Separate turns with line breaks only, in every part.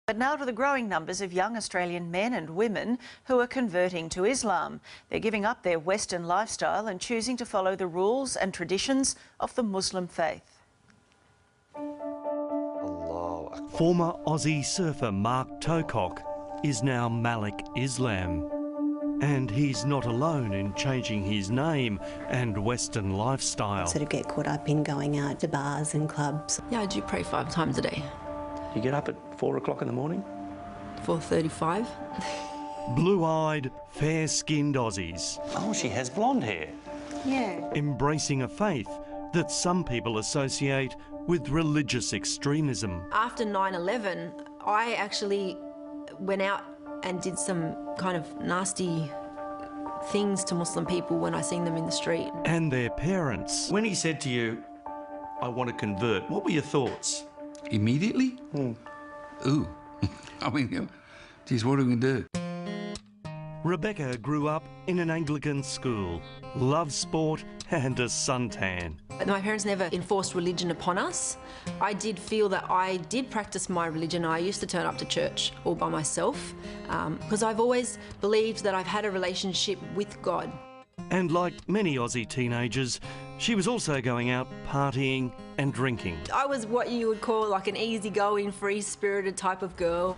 But now to the growing numbers of young Australian men and women who are converting to Islam. They're giving up their Western lifestyle and choosing to follow the rules and traditions of the Muslim faith.
Former Aussie surfer Mark Tocock is now Malik Islam. And he's not alone in changing his name and Western lifestyle.
Sort of get caught up in going out to bars and clubs.
Yeah, I do pray 5 times a day.
You get up at 4 o'clock in the morning?
4:35.
Blue-eyed, fair-skinned Aussies.
Oh, she has blonde hair.
Yeah.
Embracing a faith that some people associate with religious extremism.
After 9/11, I actually went out and did some kind of nasty things to Muslim people when I seen them in the street.
And their parents.
When he said to you, I want to convert, what were your thoughts?
Immediately? Ooh. I mean, geez, what are we going to do?
Rebecca grew up in an Anglican school, loved sport and a suntan.
My parents never enforced religion upon us. I did feel that I did practice my religion. I used to turn up to church all by myself because I've always believed that I've had a relationship with God.
And like many Aussie teenagers, she was also going out partying and drinking.
I was what you would call like an easygoing, free-spirited type of girl.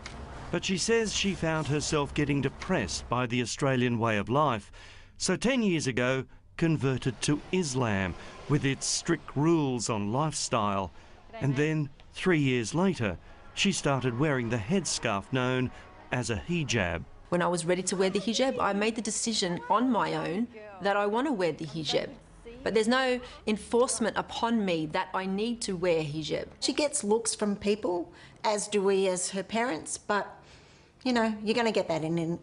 But she says she found herself getting depressed by the Australian way of life. So 10 years ago, converted to Islam with its strict rules on lifestyle. And then 3 years later, she started wearing the headscarf known as a hijab.
When I was ready to wear the hijab, I made the decision on my own that I want to wear the hijab. But there's no enforcement upon me that I need to wear hijab.
She gets looks from people, as do we as her parents, but, you know, you're going to get that in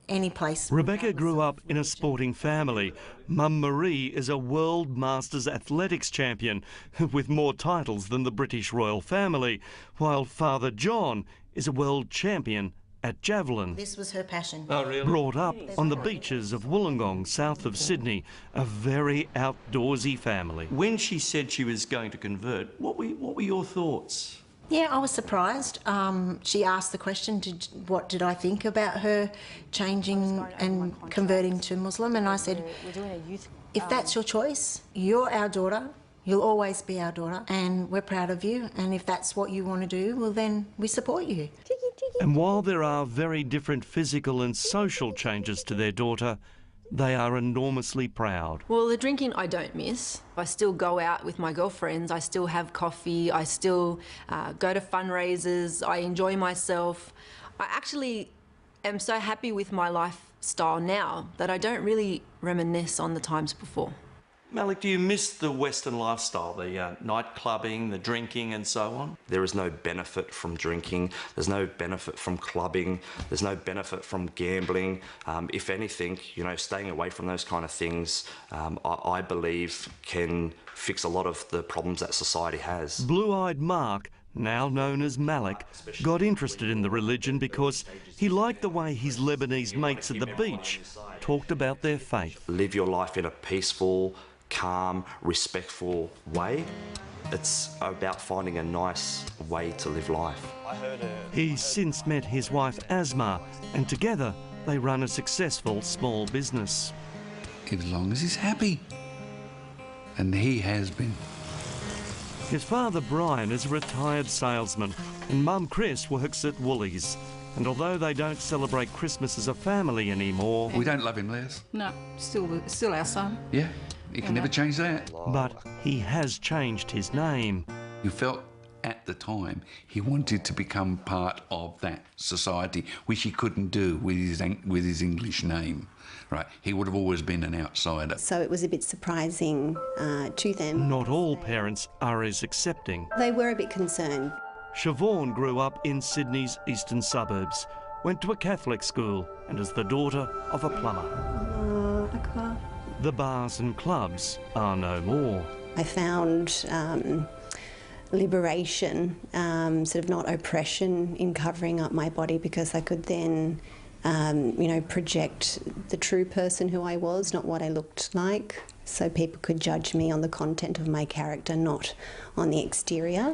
any place.
Rebecca grew up in a sporting family. Mum Marie is a World Masters athletics champion with more titles than the British royal family, while Father John is a world champion at javelin.
This was her passion.
Oh, really?
Brought up on the beaches of Wollongong, south of Sydney, a very outdoorsy family.
When she said she was going to convert, what were your thoughts?
Yeah, I was surprised. She asked the question, what did I think about her changing and converting to Muslim? And I said, if that's your choice, you're our daughter, you'll always be our daughter, and we're proud of you. And if that's what you want to do, well, then we support you.
And while there are very different physical and social changes to their daughter, they are enormously proud.
Well, the drinking I don't miss. I still go out with my girlfriends, I still have coffee, I still go to fundraisers, I enjoy myself. I actually am so happy with my lifestyle now that I don't really reminisce on the times before.
Malik, do you miss the Western lifestyle, the night clubbing, the drinking and so on?
There is no benefit from drinking, there's no benefit from clubbing, there's no benefit from gambling. If anything, you know, staying away from those kind of things, I believe can fix a lot of the problems that society has.
Blue-eyed Mark, now known as Malik, got interested in the religion because he liked the way his Lebanese mates at the beach talked about their faith.
Live your life in a peaceful, calm, respectful way. It's about finding a nice way to live life.
He's since met his wife Asma, and together they run a successful small business.
As long as he's happy. And he has been.
His father Brian is a retired salesman and Mum Chris works at Woolies. And although they don't celebrate Christmas as a family anymore...
We don't love him, Les.
No, still our son.
Yeah, you can never change that.
But he has changed his name.
You felt at the time he wanted to become part of that society, which he couldn't do with his English name. Right, he would have always been an outsider.
So it was a bit surprising to them.
Not all parents are as accepting.
They were a bit concerned.
Siobhan grew up in Sydney's eastern suburbs, went to a Catholic school and is the daughter of a plumber. The bars and clubs are no more.
I found liberation, sort of not oppression in covering up my body, because I could then you know, project the true person who I was, not what I looked like. So people could judge me on the content of my character, not on the exterior.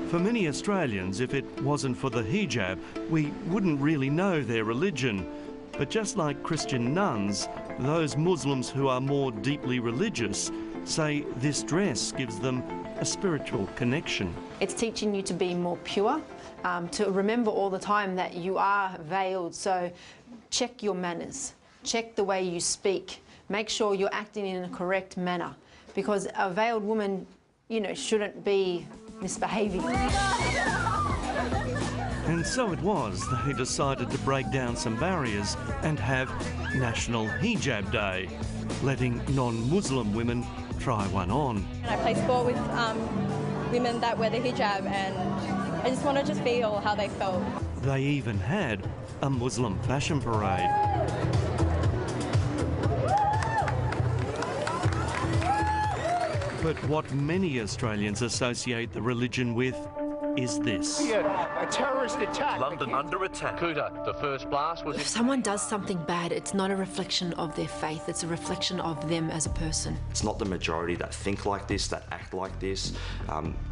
For many Australians, if it wasn't for the hijab, we wouldn't really know their religion. But just like Christian nuns, those Muslims who are more deeply religious say this dress gives them a spiritual connection.
It's teaching you to be more pure, to remember all the time that you are veiled. So check your manners, check the way you speak, make sure you're acting in a correct manner, because a veiled woman, you know, shouldn't be misbehaving.
And so it was they decided to break down some barriers and have National Hijab Day, letting non-Muslim women try one on.
I play sport with women that wear the hijab, and I just wanted to feel how they felt.
They even had a Muslim fashion parade. But what many Australians associate the religion with is this.
A terrorist attack.
London under attack. Kuta, the first blast was...
If someone does something bad, it's not a reflection of their faith, it's a reflection of them as a person.
It's not the majority that think like this, that act like this.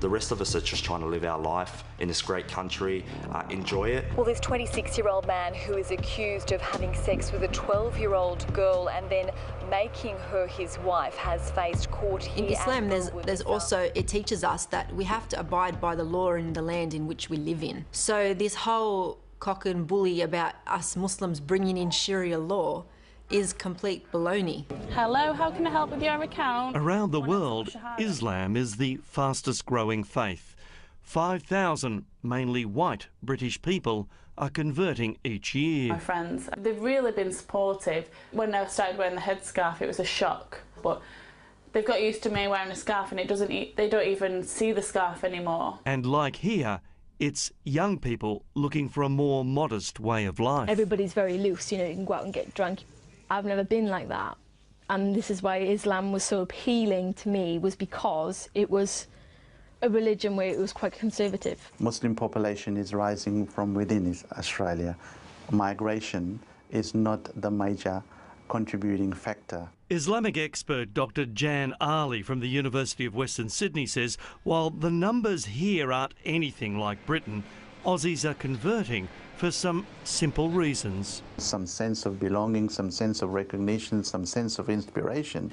The rest of us are just trying to live our life in this great country, enjoy it.
Well, this 26-year-old man who is accused of having sex with a 12-year-old girl and then making her his wife has faced court here.
In Islam, there's also, it teaches us that we have to abide by the law in the land in which we live in. So this whole cock and bully about us Muslims bringing in Sharia law is complete baloney.
Hello, how can I help with your account?
Around the world, Islam is the fastest growing faith. 5,000, mainly white British people, are converting each year.
My friends, they've really been supportive. When I started wearing the headscarf, it was a shock, but they've got used to me wearing a scarf, and they don't even see the scarf anymore.
And like here, it's young people looking for a more modest way of life.
Everybody's very loose, you know, you can go out and get drunk. I've never been like that. And this is why Islam was so appealing to me, was because it was a religion where it was quite conservative.
Muslim population is rising from within Australia. Migration is not the major contributing factor.
Islamic expert Dr. Jan Ali from the University of Western Sydney says while the numbers here aren't anything like Britain, Aussies are converting for some simple reasons.
Some sense of belonging, some sense of recognition, some sense of inspiration.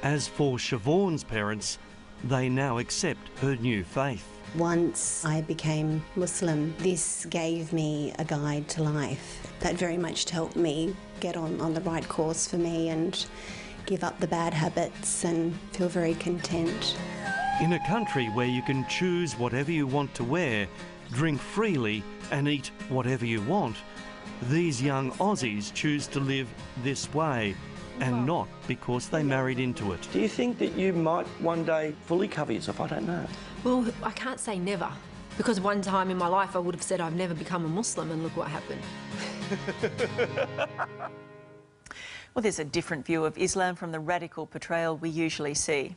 As for Siobhan's parents, they now accept her new faith.
Once I became Muslim, this gave me a guide to life that very much helped me get on the right course for me and give up the bad habits and feel very content.
In a country where you can choose whatever you want to wear, drink freely and eat whatever you want, these young Aussies choose to live this way, and not because they married into it.
Do you think that you might one day fully cover yourself? I don't know.
Well, I can't say never, because one time in my life I would have said I've never become a Muslim, and look what happened.
Well, there's a different view of Islam from the radical portrayal we usually see.